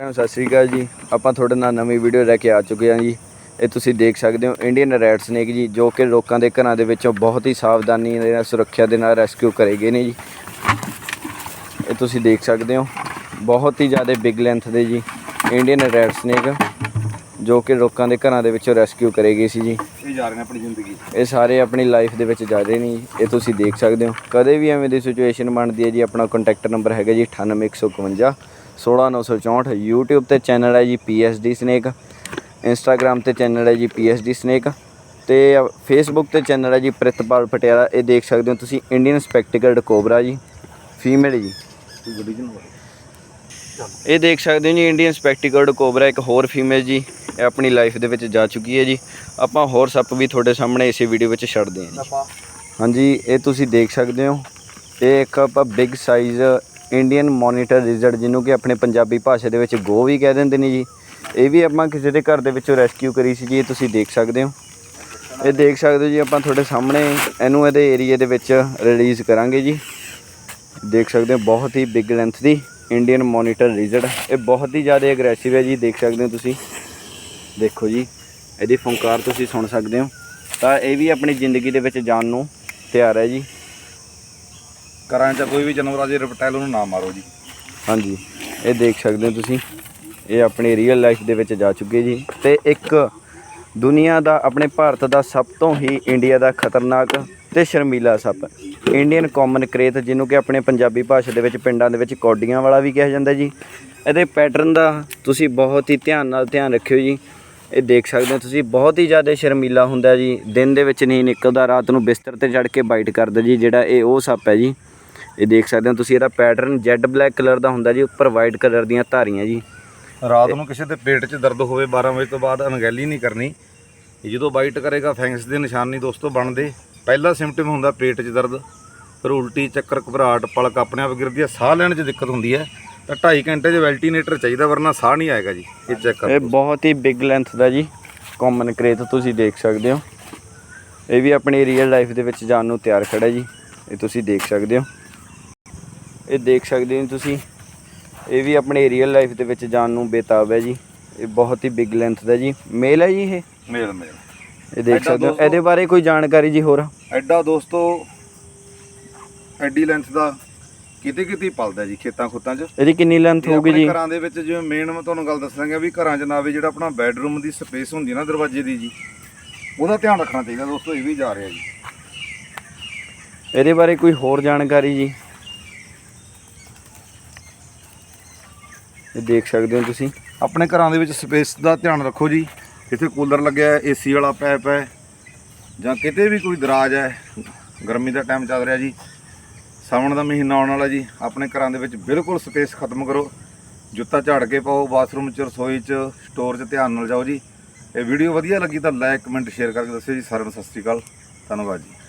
ਸਤਿ ਸ਼੍ਰੀ ਅਕਾਲ ਜੀ। ਆਪਾਂ ਤੁਹਾਡੇ ਨਾਲ ਨਵੀਂ ਵੀਡੀਓ ਲੈ ਕੇ ਆ ਚੁੱਕੇ ਹਾਂ ਜੀ। ਇਹ ਤੁਸੀਂ ਦੇਖ ਸਕਦੇ ਹੋ ਇੰਡੀਅਨ ਰੈਡ ਸਨੇਕ ਜੀ, ਜੋ ਕਿ ਲੋਕਾਂ ਦੇ ਘਰਾਂ ਦੇ ਵਿੱਚੋਂ ਬਹੁਤ ਹੀ ਸਾਵਧਾਨੀ ਦੇ ਨਾਲ ਸੁਰੱਖਿਆ ਦੇ ਨਾਲ ਰੈਸਕਿਊ ਕਰੇ ਗਏ ਨੇ ਜੀ। ਇਹ ਤੁਸੀਂ ਦੇਖ ਸਕਦੇ ਹੋ ਬਹੁਤ ਹੀ ਜ਼ਿਆਦਾ ਬਿਗ ਲੈਂਥ ਦੇ ਜੀ ਇੰਡੀਅਨ ਰੈਡ ਸਨੇਕ, ਜੋ ਕਿ ਲੋਕਾਂ ਦੇ ਘਰਾਂ ਦੇ ਵਿੱਚੋਂ ਰੈਸਕਿਊ ਕਰੇ ਗਏ ਸੀ ਜੀ। ਇਹ ਜਾ ਰਹੇ ਨੇ ਆਪਣੀ ਜ਼ਿੰਦਗੀ, ਇਹ ਸਾਰੇ ਆਪਣੀ ਲਾਈਫ ਦੇ ਵਿੱਚ ਜਾ ਰਹੇ ਨੇ ਜੀ। ਇਹ ਤੁਸੀਂ ਦੇਖ ਸਕਦੇ ਹੋ ਕਦੇ ਵੀ ਐਵੇਂ ਦੀ ਸਿਚੁਏਸ਼ਨ ਬਣਦੀ ਹੈ ਜੀ। ਆਪਣਾ ਕੰਟੈਕਟ ਨੰਬਰ ਹੈਗਾ ਜੀ 98151 16964। YouTube ਤੇ ਚੈਨਲ ਹੈ ਜੀ PSD ਸਨੇਕ, ਇੰਸਟਾਗ੍ਰਾਮ ਤੇ ਚੈਨਲ ਹੈ ਜੀ PSD ਸਨੇਕ, ਤੇ ਫੇਸਬੁੱਕ ਤੇ ਚੈਨਲ ਹੈ ਜੀ ਪ੍ਰਿਤਪਾਲ ਪਟਿਆਲਾ। ਇਹ ਦੇਖ ਸਕਦੇ ਹੋ ਤੁਸੀਂ ਇੰਡੀਅਨ ਸਪੈਕਟੀਕਲਡ ਕੋਬਰਾ ਜੀ, ਫੀਮੇਲ ਜੀ। ਇਹ ਦੇਖ ਸਕਦੇ ਹੋ ਜੀ ਇੰਡੀਅਨ ਸਪੈਕਟੀਕਲਡ ਕੋਬਰਾ ਇੱਕ ਹੋਰ ਫੀਮੇਲ ਜੀ। ਇਹ ਆਪਣੀ ਲਾਈਫ ਦੇ ਵਿੱਚ ਜਾ ਚੁੱਕੀ ਹੈ ਜੀ। ਆਪਾਂ ਹੋਰ ਸੱਪ ਵੀ ਤੁਹਾਡੇ ਸਾਹਮਣੇ ਇਸੇ ਵੀਡੀਓ ਵਿੱਚ ਛੱਡਦੇ ਹਾਂ ਜੀ। ਹਾਂਜੀ, ਇਹ ਤੁਸੀਂ ਦੇਖ ਸਕਦੇ ਹੋ ਇਹ ਇੱਕ ਆਪਾਂ ਬਿਗ ਸਾਈਜ਼ ਇੰਡੀਅਨ ਮੋਨੀਟਰ ਲਿਜ਼ਰਡ, ਜਿਹਨੂੰ ਕਿ ਆਪਣੇ ਪੰਜਾਬੀ ਭਾਸ਼ਾ ਦੇ ਵਿੱਚ ਗੋ ਵੀ ਕਹਿ ਦਿੰਦੇ ਨੇ ਜੀ। ਇਹ ਵੀ ਆਪਾਂ ਕਿਸੇ ਦੇ ਘਰ ਦੇ ਵਿੱਚੋਂ ਰੈਸਕਿਊ ਕਰੀ ਸੀ ਜੀ। ਇਹ ਤੁਸੀਂ ਦੇਖ ਸਕਦੇ ਹੋ। ਇਹ ਦੇਖ ਸਕਦੇ ਹੋ ਜੀ, ਆਪਾਂ ਤੁਹਾਡੇ ਸਾਹਮਣੇ ਇਹਨੂੰ ਇਹਦੇ ਏਰੀਏ ਦੇ ਵਿੱਚ ਰਿਲੀਜ਼ ਕਰਾਂਗੇ ਜੀ। ਦੇਖ ਸਕਦੇ ਹੋ ਬਹੁਤ ਹੀ ਬਿਗ ਲੈਂਥ ਦੀ ਇੰਡੀਅਨ ਮੋਨੀਟਰ ਲਿਜ਼ਰਡ। ਇਹ ਬਹੁਤ ਹੀ ਜ਼ਿਆਦਾ ਅਗਰੈਸਿਵ ਹੈ ਜੀ। ਦੇਖ ਸਕਦੇ ਹੋ ਤੁਸੀਂ, ਦੇਖੋ ਜੀ ਇਹਦੀ ਫੁੰਕਾਰ ਤੁਸੀਂ ਸੁਣ ਸਕਦੇ ਹੋ। ਤਾਂ ਇਹ ਵੀ ਆਪਣੀ ਜ਼ਿੰਦਗੀ ਦੇ ਵਿੱਚ ਜਾਣ ਨੂੰ ਤਿਆਰ ਹੈ ਜੀ। ਘਰਾਂ 'ਚ ਕੋਈ ਵੀ ਜਾਨਵਰ ਆ ਜੇ ਰਿਪਟਾਈਲ ਉਹਨੂੰ ਨਾ ਮਾਰੋ ਜੀ। ਹਾਂਜੀ, ਇਹ ਦੇਖ ਸਕਦੇ ਹੋ ਤੁਸੀਂ, ਇਹ ਆਪਣੀ ਰੀਅਲ ਲਾਈਫ ਦੇ ਵਿੱਚ ਜਾ ਚੁੱਕੇ ਜੀ। ਤੇ ਇੱਕ ਦੁਨੀਆ ਦਾ, ਆਪਣੇ ਭਾਰਤ ਦਾ ਸਭ ਤੋਂ ਹੀ ਇੰਡੀਆ ਦਾ ਖਤਰਨਾਕ ਤੇ ਸ਼ਰਮੀਲਾ ਸੱਪ ਇੰਡੀਅਨ ਕਾਮਨ ਕਰੇਤ, ਜਿਹਨੂੰ ਕਿ ਆਪਣੇ ਪੰਜਾਬੀ ਭਾਸ਼ਾ ਦੇ ਵਿੱਚ ਪਿੰਡਾਂ ਦੇ ਵਿੱਚ ਕੌਡੀਆਂ ਵਾਲਾ ਵੀ ਕਿਹਾ ਜਾਂਦਾ ਜੀ। ਇਹਦੇ ਪੈਟਰਨ ਦਾ ਤੁਸੀਂ ਬਹੁਤ ਹੀ ਧਿਆਨ ਰੱਖਿਓ ਜੀ। ਇਹ ਦੇਖ ਸਕਦੇ ਹੋ ਤੁਸੀਂ, ਬਹੁਤ ਹੀ ਜ਼ਿਆਦਾ ਸ਼ਰਮੀਲਾ ਹੁੰਦਾ ਜੀ। ਦਿਨ ਦੇ ਵਿੱਚ ਨਹੀਂ ਨਿਕਲਦਾ, ਰਾਤ ਨੂੰ ਬਿਸਤਰ ਤੇ ਚੜ੍ਹ ਕੇ ਬਾਈਟ ਕਰਦਾ ਜੀ। ਜਿਹੜਾ ਇਹ ਉਹ ਸੱਪ ਹੈ ਜੀ। ਇਹ ਦੇਖ ਸਕਦੇ ਹੋ ਤੁਸੀਂ, ਇਹਦਾ ਪੈਟਰਨ ਜੈਡ ਬਲੈਕ ਕਲਰ ਦਾ ਹੁੰਦਾ ਜੀ, ਉੱਪਰ ਵਾਈਟ ਕਲਰ ਦੀਆਂ ਧਾਰੀਆਂ ਜੀ। ਰਾਤ ਨੂੰ ਕਿਸੇ ਦੇ ਪੇਟ 'ਚ ਦਰਦ ਹੋਵੇ 12 ਵਜੇ ਤੋਂ ਬਾਅਦ ਅਣਗਹਿਲੀ ਨਹੀਂ ਕਰਨੀ। ਜਦੋਂ ਬਾਈਟ ਕਰੇਗਾ ਫੈਂਗਸ ਦੇ ਨਿਸ਼ਾਨ ਨਹੀਂ ਦੋਸਤੋ ਬਣਦੇ। ਪਹਿਲਾ ਸਿੰਪਟਮ ਹੁੰਦਾ ਪੇਟ 'ਚ ਦਰਦ, ਫਿਰ ਉਲਟੀ, ਚੱਕਰ, ਘਬਰਾਹਟ, ਪਲਕ ਆਪਣੇ ਆਪ ਗਿਰਦੀ ਹੈ, ਸਾਹ ਲੈਣ 'ਚ ਦਿੱਕਤ ਹੁੰਦੀ ਹੈ। ਤਾਂ 2.5 ਘੰਟੇ 'ਚ ਵੈਂਟੀਲੇਟਰ ਚਾਹੀਦਾ, ਵਰਨਾ ਸਾਹ ਨਹੀਂ ਆਏਗਾ ਜੀ। ਇਹ ਚੈੱਕ ਕਰੋ। ਇਹ ਬਹੁਤ ਹੀ ਬਿਗ ਲੈਂਥ ਦਾ ਜੀ ਕਾਮਨ ਕਰੇਤ ਤੁਸੀਂ ਦੇਖ ਸਕਦੇ ਹੋ। ਇਹ ਵੀ ਆਪਣੀ ਰੀਅਲ ਲਾਈਫ ਦੇ ਵਿੱਚ ਜਾਣ ਨੂੰ ਤਿਆਰ ਖੜਾ ਜੀ। ਇਹ ਤੁਸੀਂ ਦੇਖ ਸਕਦੇ ਹੋ। ਇਹ ਦੇਖ ਸਕਦੇ ਹੋ ਤੁਸੀਂ, ਇਹ ਵੀ ਆਪਣੀ ਰੀਅਲ ਲਾਈਫ ਦੇ ਵਿੱਚ ਜਾਣ ਨੂੰ ਬੇਤਾਬ ਹੈ ਜੀ। ਇਹ ਬਹੁਤ ਹੀ ਬਿਗ ਲੈਂਥ ਦਾ ਜੀ ਮੇਲ ਹੈ ਜੀ। ਇਹ ਮੇਲ ਇਹ ਦੇਖ ਸਕਦੇ ਹੋ। ਇਹਦੇ ਬਾਰੇ ਕੋਈ ਜਾਣਕਾਰੀ ਜੀ ਹੋਰ? ਐਡਾ ਦੋਸਤੋ, ਐਡੀ ਲੈਂਥ ਦਾ ਕਿਤੇ ਕਿਤੇ ਪਲਦਾ ਜੀ, ਖੇਤਾਂ ਖੁੱਤਾਂ 'ਚ। ਇਹਦੀ ਕਿੰਨੀ ਲੈਂਥ ਹੋਊਗੀ ਜੀ? ਘਰਾਂ ਦੇ ਵਿੱਚ ਜਿਵੇਂ ਮੇਨ ਮੈਂ ਤੁਹਾਨੂੰ ਗੱਲ ਦੱਸਾਂਗਾ ਵੀ ਘਰਾਂ 'ਚ ਨਾ ਆਵੇ, ਜਿਹੜਾ ਆਪਣਾ ਬੈਡਰੂਮ ਦੀ ਸਪੇਸ ਹੁੰਦੀ ਹੈ ਨਾ ਦਰਵਾਜ਼ੇ ਦੀ ਜੀ, ਉਹਦਾ ਧਿਆਨ ਰੱਖਣਾ ਚਾਹੀਦਾ ਦੋਸਤੋ। ਇਹ ਵੀ ਜਾ ਰਿਹਾ ਜੀ। ਇਹਦੇ ਬਾਰੇ ਕੋਈ ਹੋਰ ਜਾਣਕਾਰੀ ਜੀ? ਇਹ ਦੇਖ ਸਕਦੇ ਹੋ ਤੁਸੀਂ, ਆਪਣੇ ਘਰਾਂ ਦੇ ਵਿੱਚ ਸਪੇਸ ਦਾ ਧਿਆਨ ਰੱਖੋ ਜੀ। ਜਿੱਥੇ ਕੂਲਰ ਲੱਗਿਆ, ਏਸੀ ਵਾਲਾ ਪੈਪ ਹੈ, ਜਾਂ ਕਿਤੇ ਵੀ ਕੋਈ ਦਰਾਜ ਹੈ, ਗਰਮੀ ਦਾ ਟਾਈਮ ਚੱਲ ਰਿਹਾ ਜੀ, ਸਾਵਣ ਦਾ ਮਹੀਨਾ ਆਉਣ ਵਾਲਾ ਜੀ, ਆਪਣੇ ਘਰਾਂ ਦੇ ਵਿੱਚ ਬਿਲਕੁਲ ਸਪੇਸ ਖਤਮ ਕਰੋ। ਜੁੱਤਾ ਝਾੜ ਕੇ ਪਾਓ। ਬਾਥਰੂਮ 'ਚ, ਰਸੋਈ 'ਚ, ਸਟੋਰ 'ਚ ਧਿਆਨ ਨਾਲ ਜਾਓ ਜੀ। ਇਹ ਵੀਡੀਓ ਵਧੀਆ ਲੱਗੀ ਤਾਂ ਲਾਈਕ, ਕਮੈਂਟ, ਸ਼ੇਅਰ ਕਰਕੇ ਦੱਸਿਓ ਜੀ। ਸਾਰਿਆਂ ਨੂੰ ਸਤਿ ਸ਼੍ਰੀ ਅਕਾਲ, ਧੰਨਵਾਦ ਜੀ।